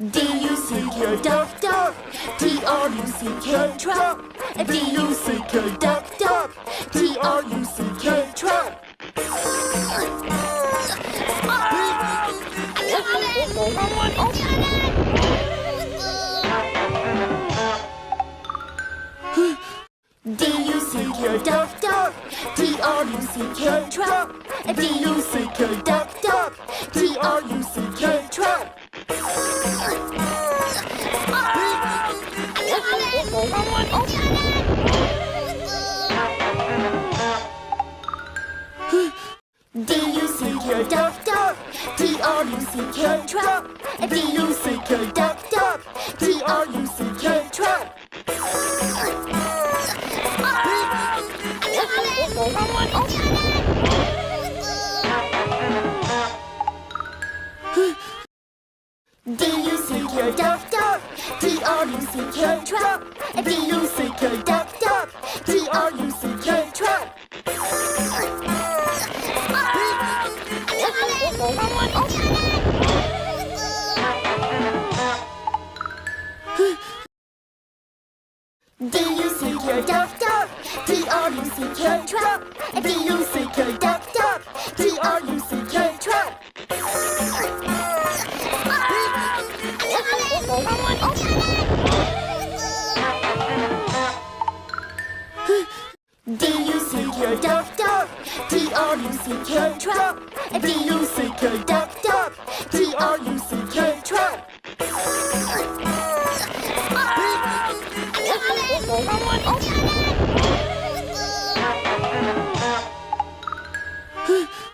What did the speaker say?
D-U-C-K, duck, duck. T-R-U-C-K, truck. D-U-C-K, duck, duck. T-R-U-C-K, truck. D-U-C-K, duck, duck. T-R-U-C-K, truck. D-U-C-K, duck, duck. T-R-U-C-K, truck. D-U-C-K, duck, duck. T-R-U-C-K, truck. D-U-C-K, duck, duck. T-R-U-C-K, truck. D-U-C-K, duck, duck. T-R-U-C-K, truck. D-U-C-K, duck, duck. T-R-U-C-K, truck. D-U-C-K, duck, duck. T-R-U-C-K, truck. D-U-C-K, duck, duck. T-R-U-C-K, truck. D-U-C-K, duck, duck. T-R-U-C-K, truck. D-U-C-K, duck, duck. T-R-U-C-K, truck. Oh,